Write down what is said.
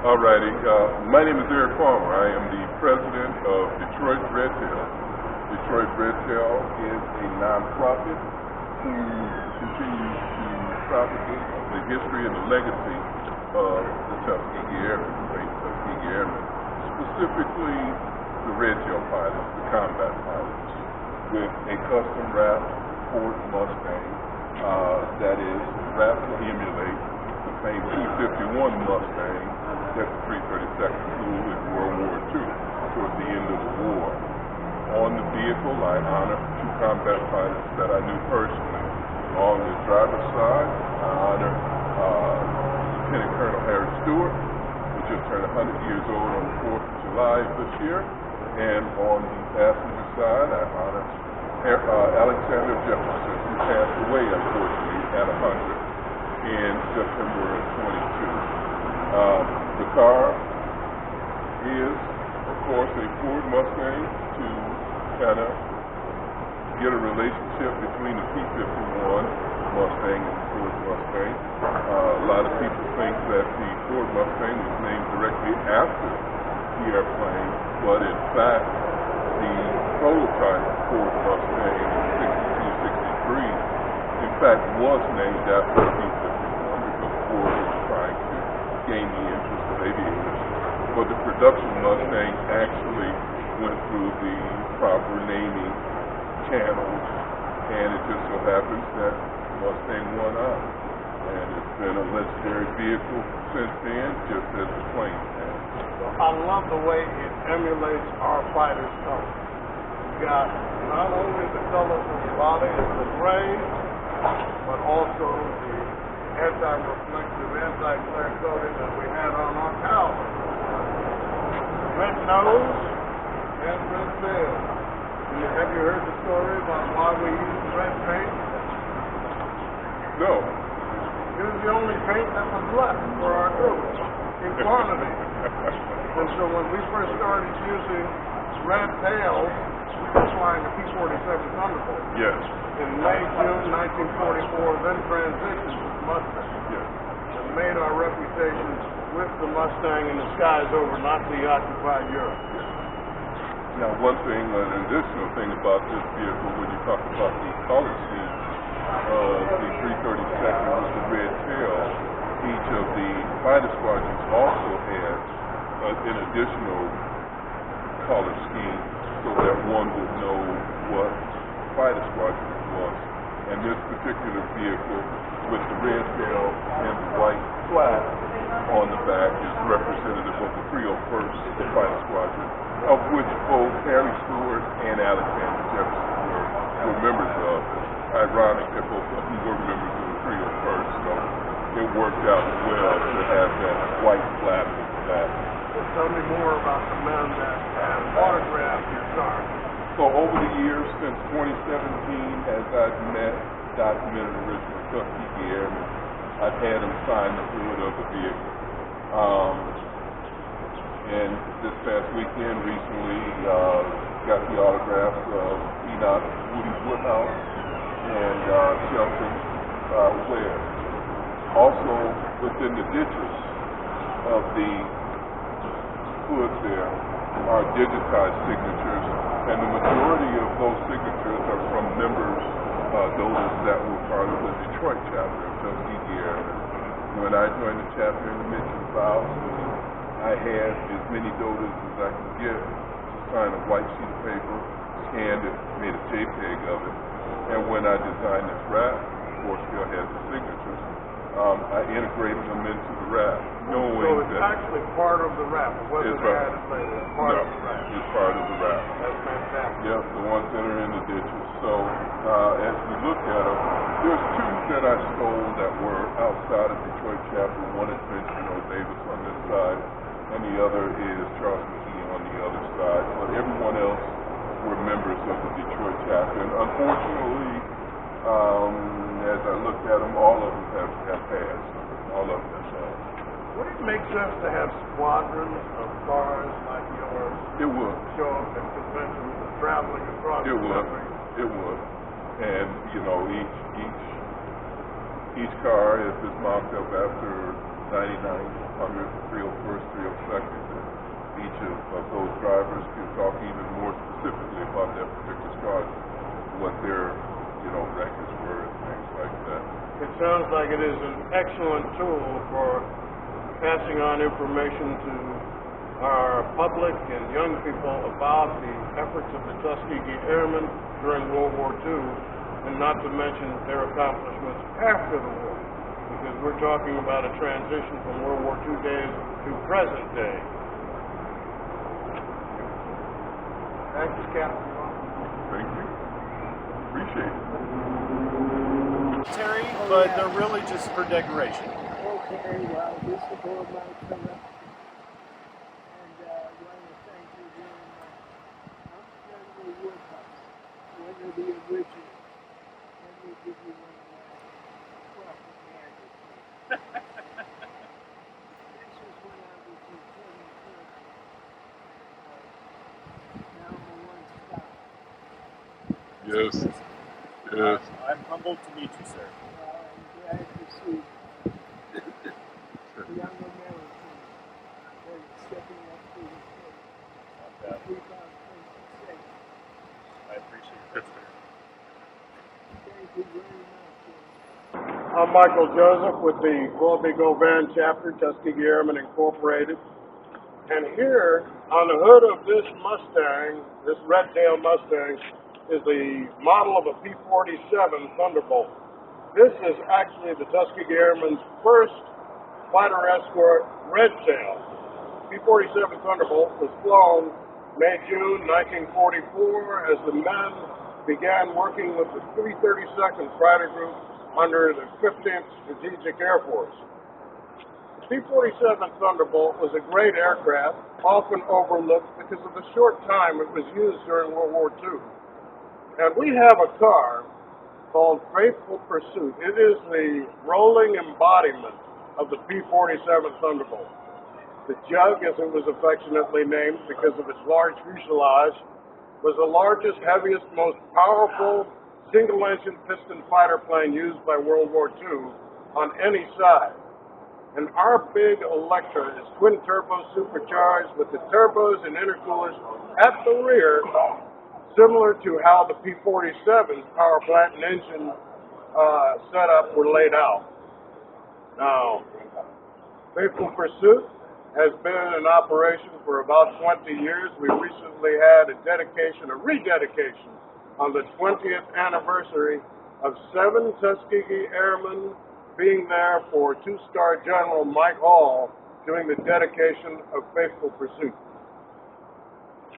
Alrighty, my name is Eric Palmer. I am the president of Detroit Redtail. Detroit Redtail is a nonprofit who continues to propagate the history and the legacy of the Tuskegee Airmen, the great Tuskegee Airmen, specifically the Redtail pilots, the combat pilots, with a custom-wrapped Ford Mustang that is wrapped to emulate the same P-51 Mustang that the 332nd flew in World War II toward the end of the war. On the vehicle, I honor two combat pilots that I knew personally. On the driver's side, I honor Lieutenant Colonel Harry Stewart, who just turned 100 years old on the 4th of July this year. And on the passenger side, I honor Alexander Jefferson, who passed away, unfortunately, at 100 in September of 22. The car is, of course, a Ford Mustang to kind of get a relationship between the P-51 Mustang and the Ford Mustang. A lot of people think that the Ford Mustang was named directly after the airplane, but in fact, the prototype Ford Mustang in 62-63, in fact, was named after the P-51 because Ford was trying to gain the interest of aviators. But the production Mustang actually went through the proper naming channels, and it just so happens that Mustang won out. And it's been a legendary vehicle since then, just as the plane has. Well, I love the way it emulates our fighter's color. You got not only the colors of the body of the gray, but also the anti-reflective, anti-glare coating that we had on our cowls. Red nose and red tail. Have you heard the story about why we use red paint? No. It was the only paint that was left for our troops in quantity. And so when we first started using red tails, we were flying the P-47 Thunderbolt. Yes. In May, June 1944, then transitioned to the Mustang. Yes. And made our reputation with the Mustang in the skies over Nazi-occupied Europe. Yes. Now, one thing, an additional thing about this vehicle, when you talk about the color scheme of the 332nd with the red tail, each of the fighter squadrons also had an additional color scheme so that one would know what fighter squadron it was. And this particular vehicle with the red tail and the white flag on the back is representative of the 301st Fighter Squadron, of which both Harry Stewart and Alexander Jefferson were members of. Ironic that both of them were members of the 301st, so it worked out well to have that white flag on the back. Well, tell me more about the men that have autographed your car. So over the years, since 2017, as I've met documented original Tuskegee Airmen, I've had them sign the hood of the vehicle. And this past weekend, recently, got the autographs of Enoch Woody Woodhouse and Shelton Ware. Also, within the ditches of the hood there are digitized signatures, and the majority of those signatures are from members, DOTAs that were part of the Detroit chapter of Tuskegee Airmen. When I joined the chapter in the mid-2000s, I had as many DOTAs as I could get to sign a white sheet of paper, scanned it, made a JPEG of it, and when I designed this wrap, of course, still had the signatures, I integrated them into the wrap, knowing so it's that actually part of the wrap. It wasn't added later. It's part of the wrap. It's part of the wrap. That's fantastic. Yep, the ones that are in the ditches. So as we look at them, there's two that I stole that were outside of Detroit chapter. One is Benjamin O. Davis on this side, and the other is Charles McGee on the other side. But everyone else were members of the Detroit chapter. And unfortunately, as I looked at them, all of them have passed. All of them have passed. Would it make sense to have squadrons of cars like yours It would. show up at conventions and traveling across the country? It would. And, you know, each car is mocked up after 99, 100, 301st, of those drivers can talk even more specifically about that particular squad, what their, records were and things like that. It sounds like it is an excellent tool for passing on information to our public and young people about the efforts of the Tuskegee Airmen during World War II, and not to mention their accomplishments after the war, because we're talking about a transition from World War II days to present day. Thank you, Captain. Thank you. Appreciate it. Terry, but they're really just for decoration. Okay, well, this is all my color. And I want to thank you very much. I'm General Woodhouse, one of the originals. Let me give you one of my propaganda things. This was when I was lieutenant colonel. Now I'm a one-stop. Yes. Yes. I'm humbled to meet you, sir. I'm glad to see you. Young American that is stepping up to the plate. Not bad. Keep our country safe. I appreciate it. Thank you very much. I'm Michael Joseph with the Colby-Govan chapter, Tuskegee Airmen Incorporated. And here on the hood of this Mustang, this Redtail Mustang, is the model of a P-47 Thunderbolt. This is actually the Tuskegee Airmen's first fighter escort Redtail. P-47 Thunderbolt was flown May-June 1944 as the men began working with the 332nd Fighter Group under the 15th Strategic Air Force. The P-47 Thunderbolt was a great aircraft, often overlooked because of the short time it was used during World War II. And we have a car called Faithful Pursuit. It is the rolling embodiment of the P-47 Thunderbolt. The Jug, as it was affectionately named because of its large fuselage, was the largest, heaviest, most powerful single-engine piston fighter plane used by World War II on any side. And our big Electra is twin-turbo supercharged with the turbos and intercoolers at the rear, similar to how the P-47's power plant and engine setup were laid out. Now, Faithful Pursuit has been in operation for about 20 years. We recently had a rededication on the 20th anniversary of 7 Tuskegee Airmen being there for 2-star General Mike Hall doing the dedication of Faithful Pursuit.